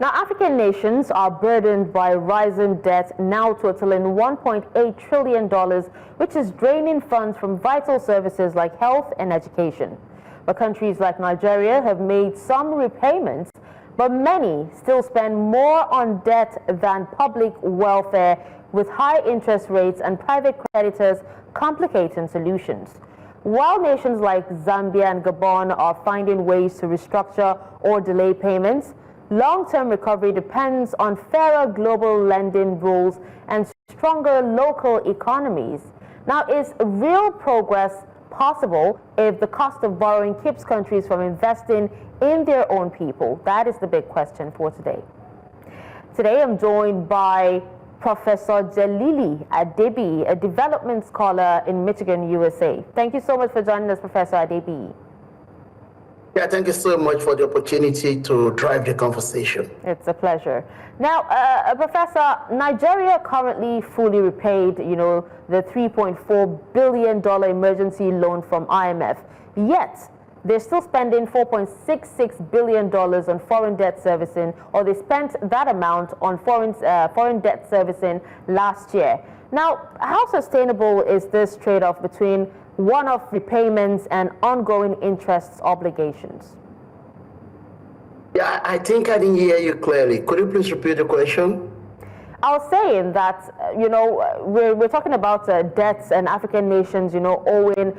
Now, African nations are burdened by rising debt, now totaling $1.8 trillion, which is draining funds from vital services like health and education. But countries like Nigeria have made some repayments, but many still spend more on debt than public welfare, with high interest rates and private creditors complicating solutions. While nations like Zambia and Gabon are finding ways to restructure or delay payments, long-term recovery depends on fairer global lending rules and stronger local economies. Now, is real progress possible if the cost of borrowing keeps countries from investing in their own people? That is the big question for today. Today, I'm joined by Professor Jelili Adebiyi, a development scholar in Michigan, USA. Thank you so much for joining us, Professor Adebiyi. Yeah, thank you so much for the opportunity to drive the conversation. It's a pleasure. Now, Professor, Nigeria currently fully repaid, the $3.4 billion emergency loan from IMF. Yet, they're still spending $4.66 billion on foreign debt servicing, or they spent that amount on foreign debt servicing last year. Now, how sustainable is this trade-off between one-off repayments and ongoing interest obligations? Yeah, I think I didn't hear you clearly. Could you please repeat the question? I was saying that, we're talking about debts and African nations, owing,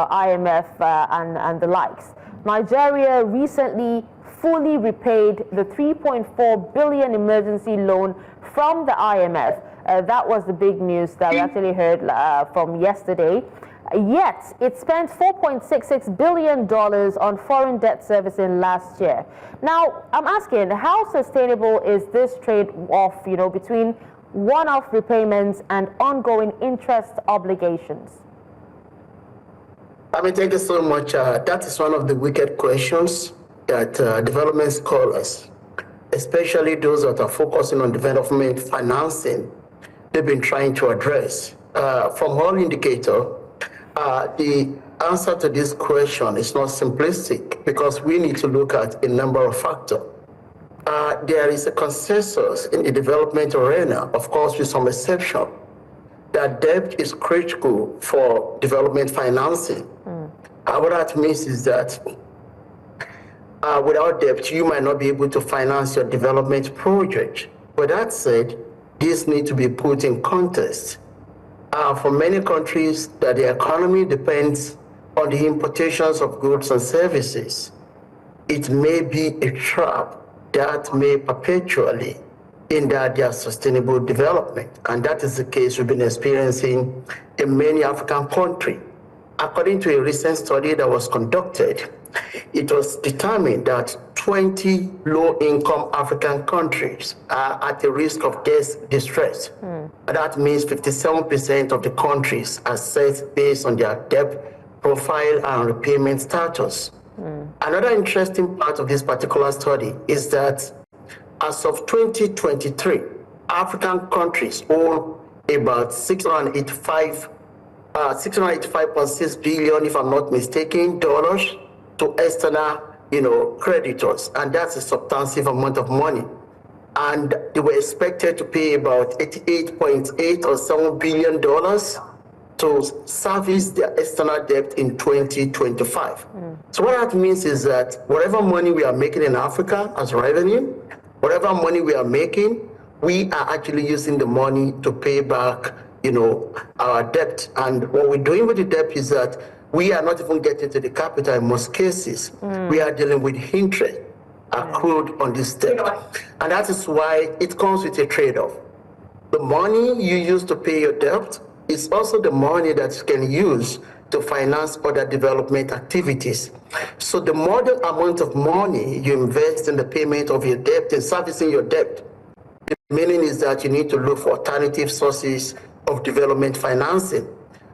IMF and the likes. Nigeria recently fully repaid the $3.4 billion emergency loan from the IMF. That was the big news that we actually heard from yesterday. Yet, it spent $4.66 billion on foreign debt servicing last year. Now, I'm asking, how sustainable is this trade-off, between one-off repayments and ongoing interest obligations? Thank you so much. That is one of the wicked questions that development scholars, especially those that are focusing on development financing, they've been trying to address. From all indicators, the answer to this question is not simplistic, because we need to look at a number of factors. There is a consensus in the development arena, of course with some exception, that debt is critical for development financing. What that means is that without debt, you might not be able to finance your development project. But that said, this needs to be put in context. For many countries, that the economy depends on the importations of goods and services, it may be a trap that may perpetually hinder their sustainable development. And that is the case we've been experiencing in many African countries. According to a recent study that was conducted, it was determined that 20 low-income African countries are at the risk of debt distress. That means 57% of the countries are set based on their debt profile and repayment status. Another interesting part of this particular study is that as of 2023, African countries owe about $685.6 billion, if I'm not mistaken, dollars to external, creditors, and that's a substantive amount of money. And they were expected to pay about $88.8 or $7 billion to service their external debt in 2025. So what that means is that whatever money we are making in Africa as revenue, whatever money we are making, we are actually using the money to pay back, our debt. And what we're doing with the debt is that we are not even getting to the capital in most cases. We are dealing with interest accrued on this debt. And that is why it comes with a trade-off. The money you use to pay your debt is also the money that you can use to finance other development activities. So the more the amount of money you invest in the payment of your debt and servicing your debt, the meaning is that you need to look for alternative sources of development financing.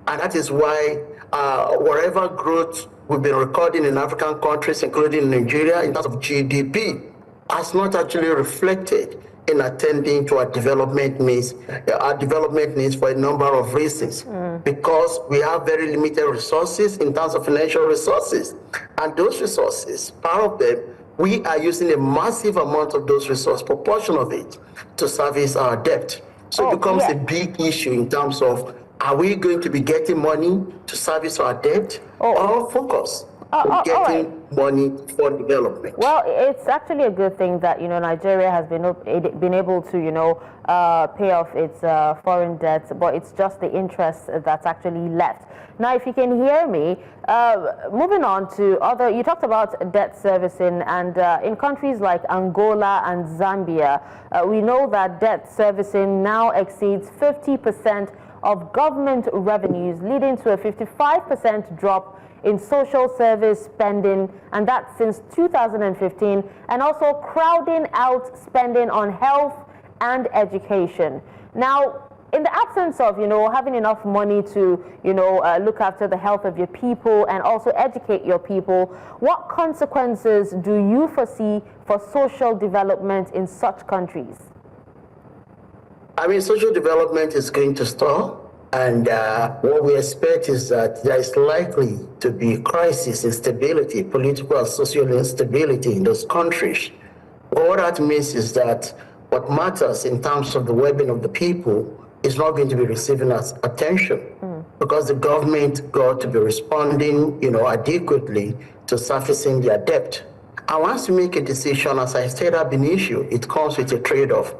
And that is why whatever growth we've been recording in African countries, including Nigeria, in terms of GDP, has not actually reflected in attending to our development needs for a number of reasons. Because we have very limited resources in terms of financial resources. And those resources, part of them we are using a massive amount of those resources, proportion of it, to service our debt. So it becomes a big issue in terms of, are we going to be getting money to service our debt or focus on getting money for development? Well, it's actually a good thing that, Nigeria has been able to, pay off its foreign debt, but it's just the interest that's actually left. Now, if you can hear me, moving on to you talked about debt servicing, and in countries like Angola and Zambia, we know that debt servicing now exceeds 50% of government revenues, leading to a 55% drop in social service spending, and that's since 2015, and also crowding out spending on health and education. Now, in the absence of, having enough money to, look after the health of your people and also educate your people, what consequences do you foresee for social development in such countries? I mean, social development is going to stall, and what we expect is that there is likely to be crisis, instability, political and social instability in those countries. What that means is that what matters in terms of the well-being of the people is not going to be receiving us attention because the government got to be responding, adequately to surfacing their debt. And once you make a decision, as I said, ab initio, it comes with a trade-off.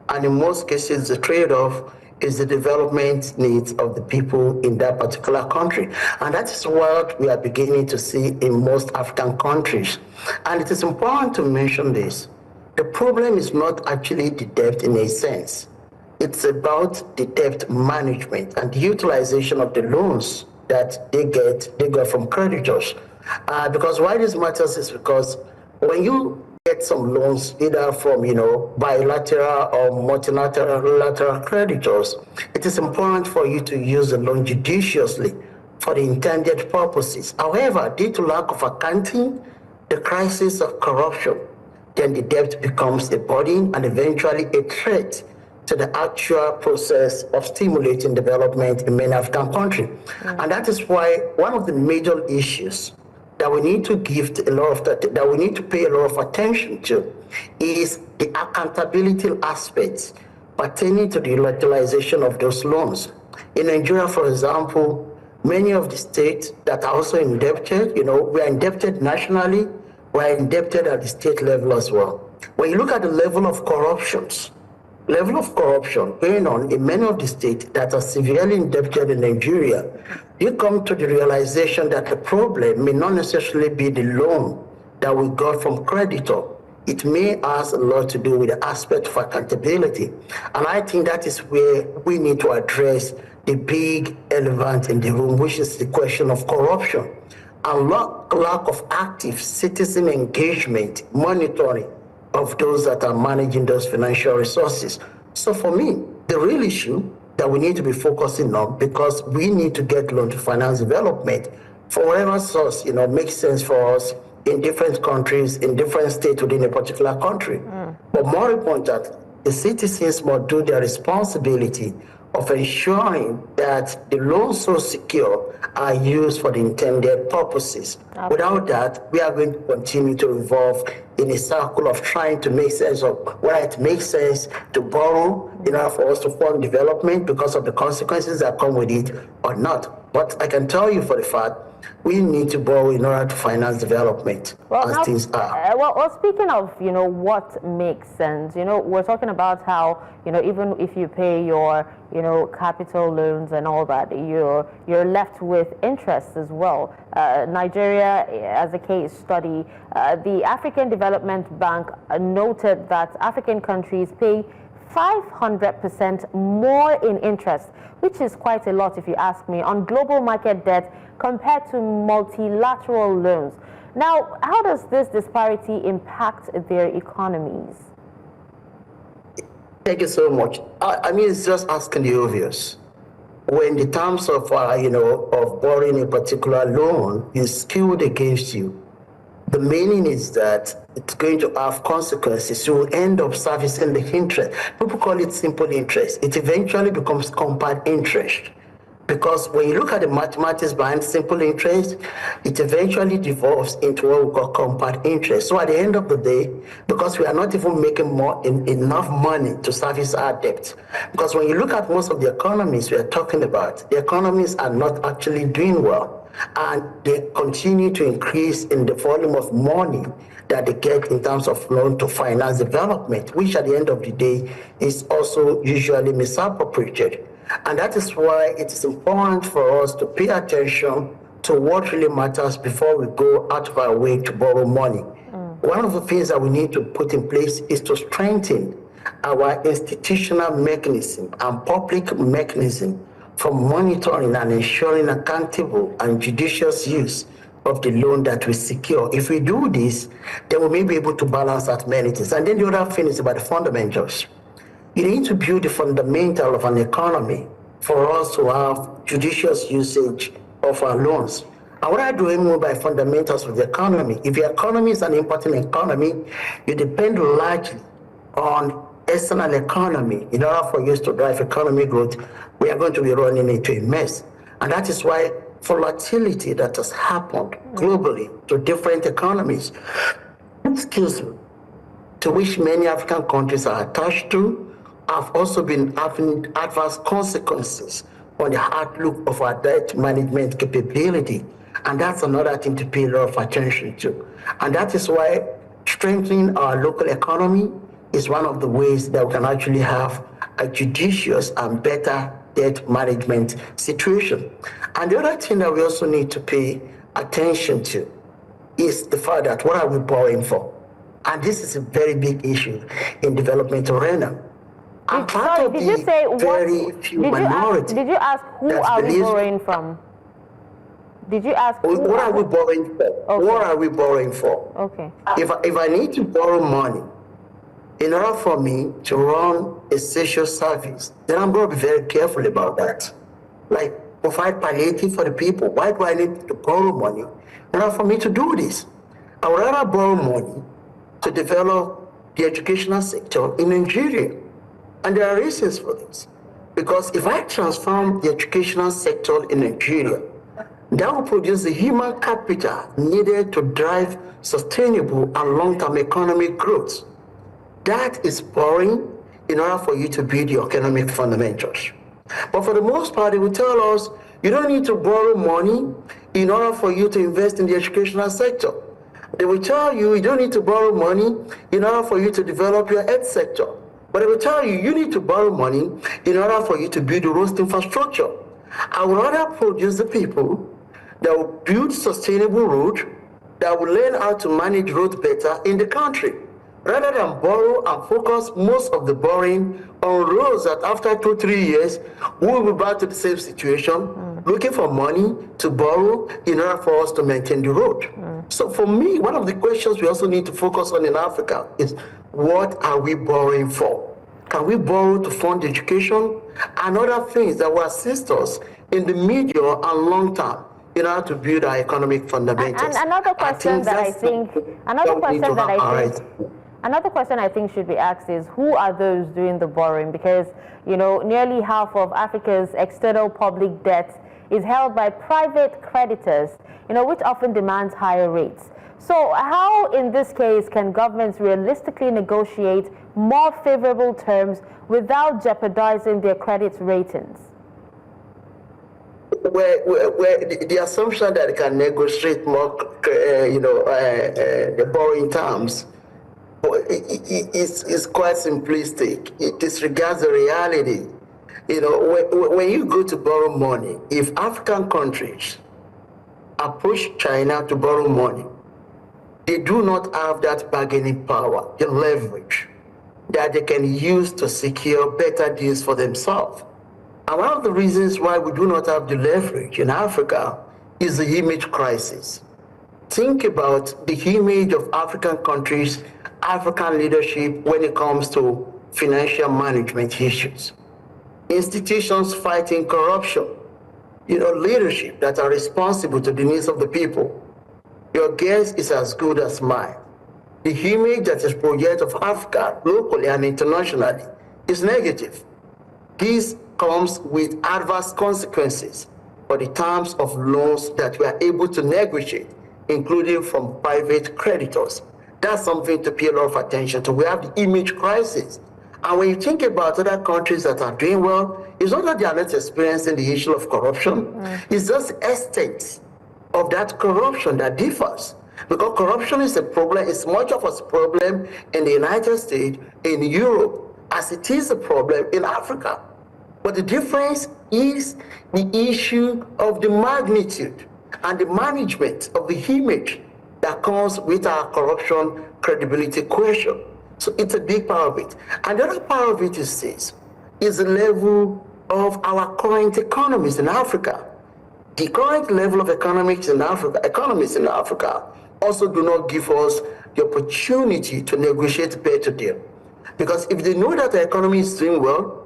And in most cases, the trade-off is the development needs of the people in that particular country. And that is what we are beginning to see in most African countries. And it is important to mention this. The problem is not actually the debt in a sense. It's about the debt management and the utilization of the loans that they got from creditors. Because why this matters is because when you get some loans, either from bilateral or multilateral creditors, it is important for you to use the loan judiciously for the intended purposes. However, due to lack of accounting, the crisis of corruption, then the debt becomes a burden and eventually a threat to the actual process of stimulating development in many African countries. And that is why one of the major issues that we need to that we need to pay a lot of attention to is the accountability aspects pertaining to the utilization of those loans. In Nigeria, for example, many of the states that are also indebted, we are indebted nationally, we are indebted at the state level as well. When you look at the level of corruption going on in many of the states that are severely indebted in Nigeria, you come to the realization that the problem may not necessarily be the loan that we got from creditor. It may have a lot to do with the aspect of accountability. And I think that is where we need to address the big elephant in the room, which is the question of corruption and lack of active citizen engagement, monitoring of those that are managing those financial resources. So for me, the real issue that we need to be focusing on, because we need to get loan to finance development for whatever source, makes sense for us in different countries, in different states within a particular country. But more important, the citizens must do their responsibility of ensuring that the loans so secure are used for the intended purposes. Absolutely. Without that, we are going to continue to evolve in a circle of trying to make sense of whether it makes sense to borrow in order for us to fund development because of the consequences that come with it or not. But I can tell you for the fact, we need to borrow in order to finance development as things are. Well, speaking of, what makes sense, we're talking about how, even if you pay your, capital loans and all that, you're left with interest as well. Nigeria, as a case study, the African Development Bank noted that African countries pay 500% more in interest, which is quite a lot if you ask me, on global market debt compared to multilateral loans. Now, how does this disparity impact their economies? Thank you so much. I mean, it's just asking the obvious. When the terms of, of borrowing a particular loan is skewed against you, the meaning is that it's going to have consequences. You will end up servicing the interest. People call it simple interest. It eventually becomes compound interest. Because when you look at the mathematics behind simple interest, it eventually devolves into what we call compound interest. So at the end of the day, because we are not even making enough money to service our debt, because when you look at most of the economies we are talking about, the economies are not actually doing well, and they continue to increase in the volume of money that they get in terms of loan to finance development, which at the end of the day is also usually misappropriated. And that is why it is important for us to pay attention to what really matters before we go out of our way to borrow money. One of the things that we need to put in place is to strengthen our institutional mechanism and public mechanism for monitoring and ensuring accountable and judicious use of the loan that we secure. If we do this, then we may be able to balance out many things. And then the other thing is about the fundamentals. You need to build the fundamental of an economy for us to have judicious usage of our loans. And what I do mean by fundamentals of the economy, if your economy is an importing economy, you depend largely on external economy. In order for you to drive economic growth, we are going to be running into a mess. And that is why volatility that has happened globally to different economies, to which many African countries are attached to, have also been having adverse consequences on the outlook of our debt management capability. And that's another thing to pay a lot of attention to. And that is why strengthening our local economy is one of the ways that we can actually have a judicious and better debt management situation. And the other thing that we also need to pay attention to is the fact that what are we borrowing for? And this is a very big issue in developmental arena. Did you say did you ask who are we borrowing from? Did you ask what are we borrowing for? Okay. What are we borrowing for? Okay. If I need to borrow money in order for me to run a social service, then I'm going to be very careful about that. Like provide palliative for the people. Why do I need to borrow money in order for me to do this? I would rather borrow money to develop the educational sector in Nigeria. And there are reasons for this. Because if I transform the educational sector in Nigeria, that will produce the human capital needed to drive sustainable and long-term economic growth. That is borrowing in order for you to build your economic fundamentals. But for the most part, they will tell us, you don't need to borrow money in order for you to invest in the educational sector. They will tell you, you don't need to borrow money in order for you to develop your health sector. But they will tell you, you need to borrow money in order for you to build the road infrastructure. I would rather produce the people that will build sustainable road, that will learn how to manage roads better in the country, rather than borrow and focus most of the borrowing on roads that after 2-3 years, we will be back to the same situation, looking for money to borrow in order for us to maintain the road. So for me, one of the questions we also need to focus on in Africa is, what are we borrowing for? Can we borrow to fund education and other things that will assist us in the medium and long term in order to build our economic fundamentals? And another question I think should be asked is, who are those doing the borrowing? Because, you know, nearly half of Africa's external public debt is held by private creditors, you know, which often demands higher rates. So how, in this case, can governments realistically negotiate more favorable terms without jeopardizing their credit ratings? Where the assumption that they can negotiate more, the borrowing terms is quite simplistic. It disregards the reality. You know, when you go to borrow money, if African countries approach China to borrow money, they do not have that bargaining power, the leverage that they can use to secure better deals for themselves. And one of the reasons why we do not have the leverage in Africa is the image crisis. Think about the image of African countries, African leadership when it comes to financial management issues. Institutions fighting corruption, leadership that are responsible to the needs of the people. Your guess is as good as mine. The image that is projected of Africa locally and internationally is negative. This comes with adverse consequences for the terms of loans that we are able to negotiate, including from private creditors. That's something to pay a lot of attention to. We have the image crisis. And when you think about other countries that are doing well, it's not that they are not experiencing the issue of corruption. It's just the extent of that corruption that differs. Because corruption is a problem, it's much of a problem in the United States, in Europe, as it is a problem in Africa. But the difference is the issue of the magnitude and the management of the image that comes with our corruption credibility question. So it's a big part of it. And the other part of it is this, is the level of our current economies in Africa. The current level of economics in Africa also do not give us the opportunity to negotiate better deal. Because if they know that the economy is doing well,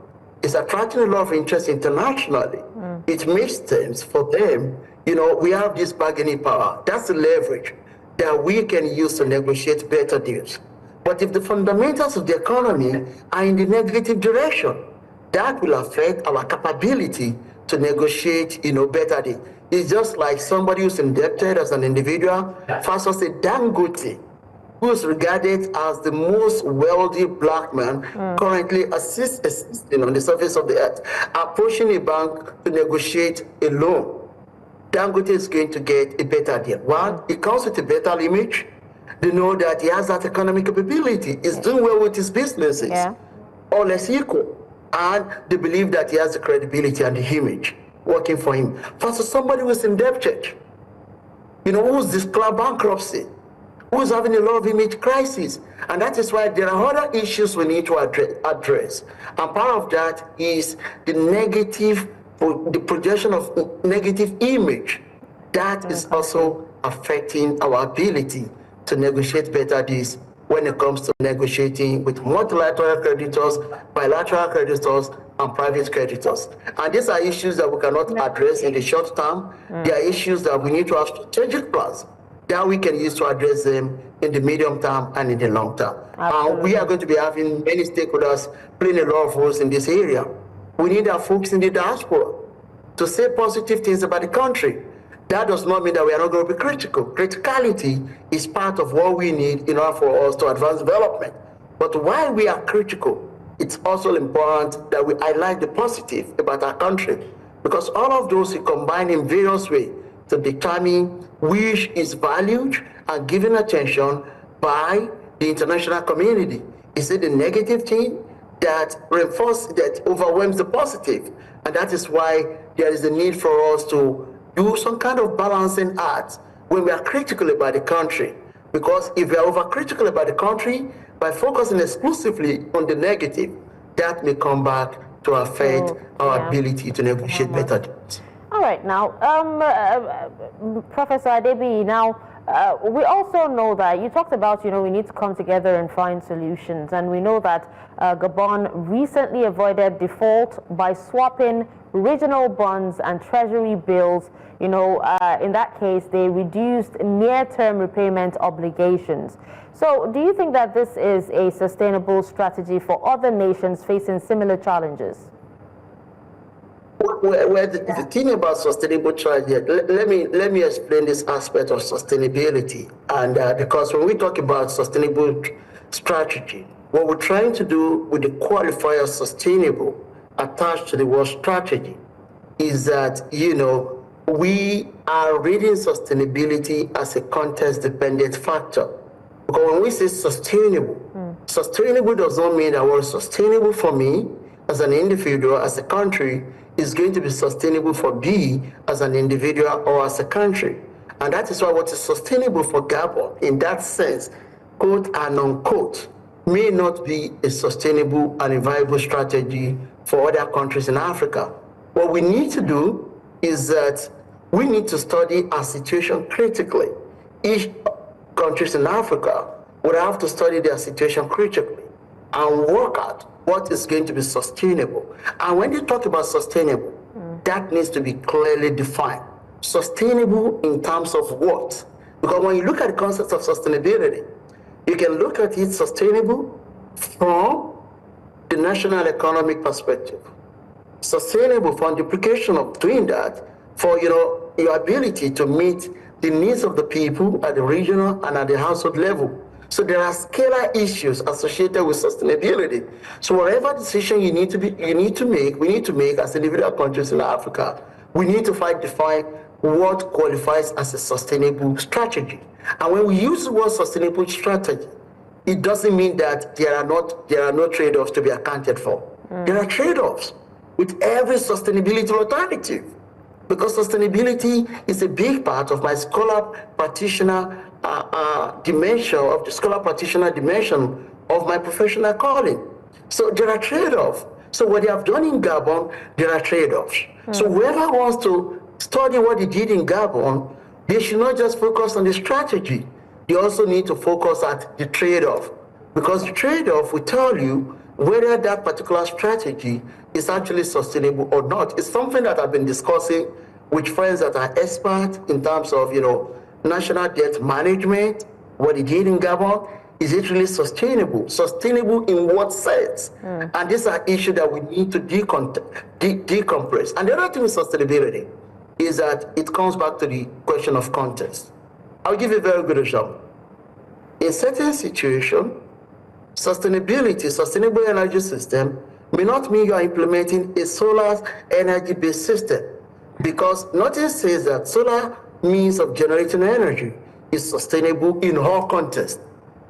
it's attracting a lot of interest internationally. It makes sense for them, we have this bargaining power. That's the leverage that we can use to negotiate better deals. But if the fundamentals of the economy are in the negative direction, that will affect our capability to negotiate, better deals. It's just like somebody who's indebted as an individual versus a Dangote, who is regarded as the most wealthy black man currently assisting on the surface of the earth, approaching a bank to negotiate a loan. Dangote is going to get a better deal. One, it comes with a better image. They know that he has that economic capability. He's doing well with his businesses, all less equal. And they believe that he has the credibility and the image working for him. Versus somebody who's indebted, who's declared bankruptcy, who's having a lot of image crisis. And that is why there are other issues we need to address. And part of that is the projection of negative image. That is also affecting our ability to negotiate better deals when it comes to negotiating with multilateral creditors, bilateral creditors, and private creditors. And these are issues that we cannot address in the short term. They are issues that we need to have strategic plans that we can use to address them in the medium term and in the long term. We are going to be having many stakeholders playing a lot of roles in this area. We need our folks in the diaspora to say positive things about the country. That does not mean that we are not going to be critical. Criticality is part of what we need in order for us to advance development. But while we are critical, it's also important that we highlight the positive about our country, because all of those we combine in various ways to determine which is valued and given attention by the international community. Is it the negative thing that reinforces, that overwhelms the positive? And that is why there is a need for us to do some kind of balancing act when we are critical about the country. Because if we are overcritical about the country, by focusing exclusively on the negative, that may come back to affect our ability to negotiate better deals. All right, now, Professor Adebiyi, now, we also know that you talked about, we need to come together and find solutions. And we know that Gabon recently avoided default by swapping regional bonds and treasury bills. In that case, they reduced near-term repayment obligations. So do you think that this is a sustainable strategy for other nations facing similar challenges? Well, the thing about sustainable strategy, let me explain this aspect of sustainability. And because when we talk about sustainable strategy, what we're trying to do with the qualifier sustainable attached to the word strategy is that, we are reading sustainability as a context-dependent factor. Because when we say sustainable, sustainable does not mean that we're sustainable for me as an individual, as a country, is going to be sustainable for B as an individual or as a country. And that is why what is sustainable for Gabon, in that sense, quote and unquote, may not be a sustainable and a viable strategy for other countries in Africa. What we need to do is that we need to study our situation critically. Each countries in Africa would have to study their situation critically and work out what is going to be sustainable. And when you talk about sustainable, that needs to be clearly defined. Sustainable in terms of what? Because when you look at the concept of sustainability, you can look at it sustainable from the national economic perspective, sustainable fund duplication of doing that for, your ability to meet the needs of the people at the regional and at the household level. So there are scalar issues associated with sustainability. So whatever decision we need to make as individual countries in Africa, we need to define what qualifies as a sustainable strategy. And when we use the word sustainable strategy, it doesn't mean that there are no trade-offs to be accounted for. There are trade-offs with every sustainability alternative, because sustainability is a big part of my scholar practitioner dimension of my professional calling. So there are trade-offs. So what they have done in Gabon, there are trade-offs. So whoever wants to study what they did in Gabon, they should not just focus on the strategy. They also need to focus at the trade-off, because the trade-off will tell you whether that particular strategy is actually sustainable or not. It's something that I've been discussing with friends that are experts in terms of, national debt management. What they did in Gabon, is it really sustainable? Sustainable in what sense? And these are issues that we need to decompress. And the other thing with sustainability is that it comes back to the question of context. I'll give you a very good example. In certain situations, sustainable energy system may not mean you are implementing a solar energy-based system, because nothing says that solar means of generating energy is sustainable in all contexts.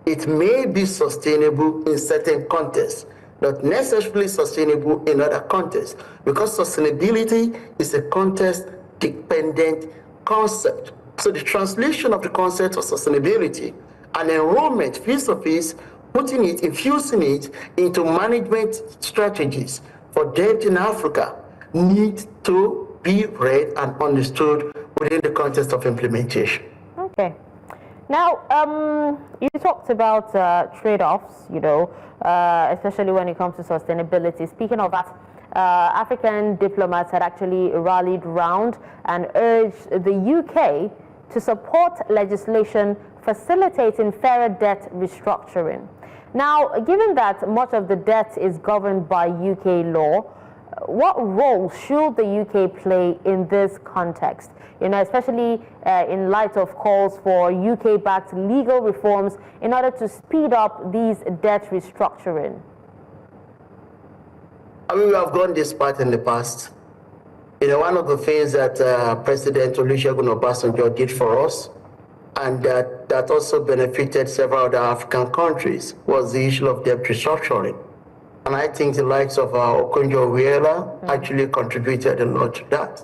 It may be sustainable in certain contexts, not necessarily sustainable in other contexts, because sustainability is a context-dependent concept. So the translation of the concept of sustainability and enrollment, piece of piece, infusing it into management strategies for debt in Africa need to be read and understood within the context of implementation. Okay. Now, you talked about trade-offs, especially when it comes to sustainability. Speaking of that, African diplomats had actually rallied round and urged the UK to support legislation facilitating fairer debt restructuring. Now, given that much of the debt is governed by UK law, what role should the UK play in this context? Especially in light of calls for UK-backed legal reforms in order to speed up these debt restructuring. We have gone this part in the past. One of the things that President Olusegun Obasanjo did for us, and that also benefited several other African countries, was the issue of debt restructuring. And I think the likes of Okonjo-Iweala actually contributed a lot to that.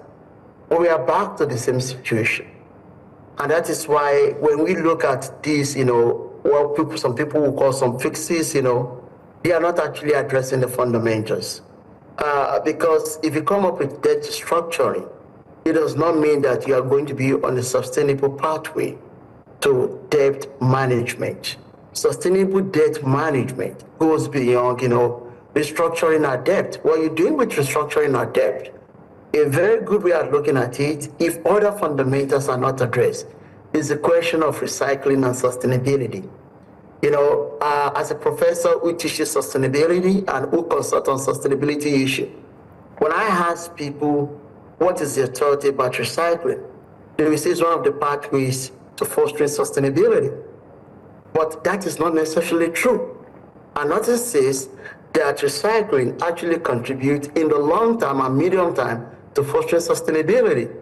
But we are back to the same situation. And that is why when we look at these, what some people will call some fixes, they are not actually addressing the fundamentals. Because if you come up with debt structuring, it does not mean that you are going to be on a sustainable pathway to debt management. Sustainable debt management goes beyond, restructuring our debt. What you're doing with restructuring our debt, a very good way of looking at it, if other fundamentals are not addressed, is the question of recycling and sustainability. As a professor who teaches sustainability and who consults on sustainability issue, when I ask people what is their thought about recycling, they will say it's one of the pathways to fostering sustainability. But that is not necessarily true. Another says that recycling actually contributes in the long term and medium term to fostering sustainability.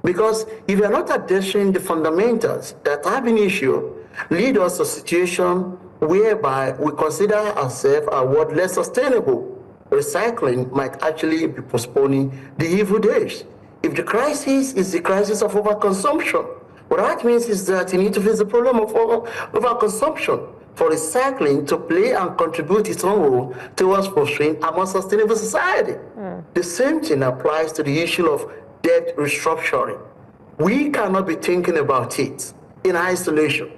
Because if you're not addressing the fundamentals that have been issued, lead us to a situation whereby we consider ourselves our world less sustainable. Recycling might actually be postponing the evil days. If the crisis is the crisis of overconsumption, what that means is that you need to face the problem of overconsumption for recycling to play and contribute its own role towards fostering a more sustainable society. The same thing applies to the issue of debt restructuring. We cannot be thinking about it in isolation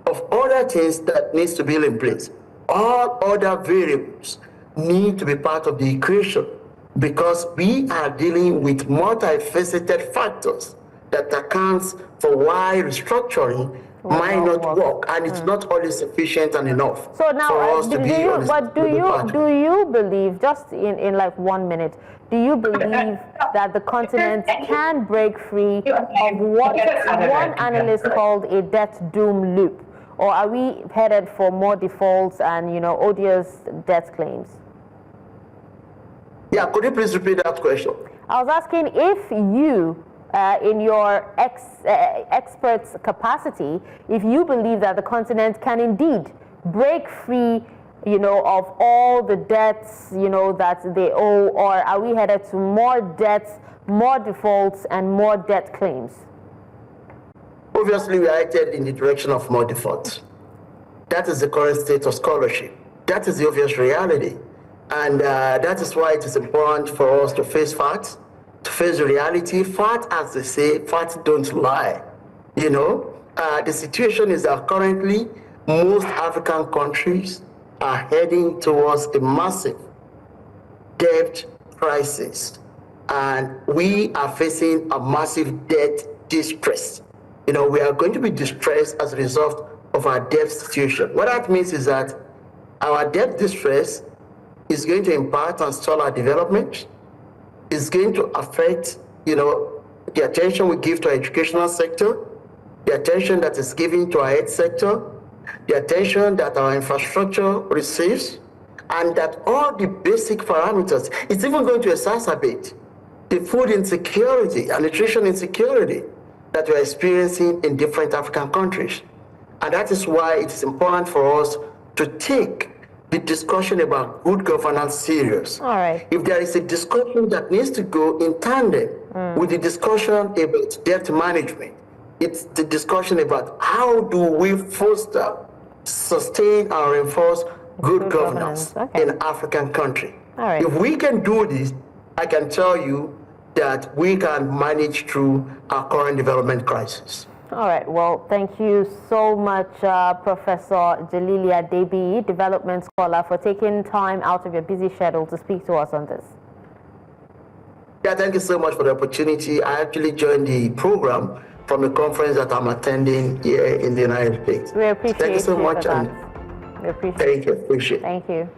of other things that needs to be in place. All other variables need to be part of the equation, because we are dealing with multifaceted factors that accounts for why restructuring might not work, and it's not always sufficient and enough. So now, for us to be on the do you believe, just in like 1 minute, do you believe that the continent can break free of what one analyst called a debt doom loop? Or are we headed for more defaults and, odious debt claims? Yeah, could you please repeat that question? I was asking if you, in your expert's capacity, if you believe that the continent can indeed break free, of all the debts, that they owe, or are we headed to more debts, more defaults, and more debt claims? Obviously, we are headed in the direction of more defaults. That is the current state of scholarship. That is the obvious reality. And that is why it is important for us to face facts, to face the reality. Facts, as they say, facts don't lie. The situation is that currently most African countries are heading towards a massive debt crisis. And we are facing a massive debt distress. We are going to be distressed as a result of our debt situation. What that means is that our debt distress is going to impact and stall our development. It's going to affect, the attention we give to our educational sector, the attention that is given to our health sector, the attention that our infrastructure receives, and that all the basic parameters, it's even going to exacerbate the food insecurity and nutrition insecurity that we're experiencing in different African countries. And that is why it is important for us to take the discussion about good governance serious. All right. If there is a discussion that needs to go in tandem with the discussion about debt management, it's the discussion about how do we foster, sustain, and reinforce good governance in African country. All right. If we can do this, I can tell you that we can manage through our current development crisis. All right. Well, thank you so much, Professor Jelili Adebiyi, development scholar, for taking time out of your busy schedule to speak to us on this. Yeah, thank you so much for the opportunity. I actually joined the program from a conference that I'm attending here in the United States. We appreciate Thank you so much. We appreciate Thank you. Appreciate it. Thank you.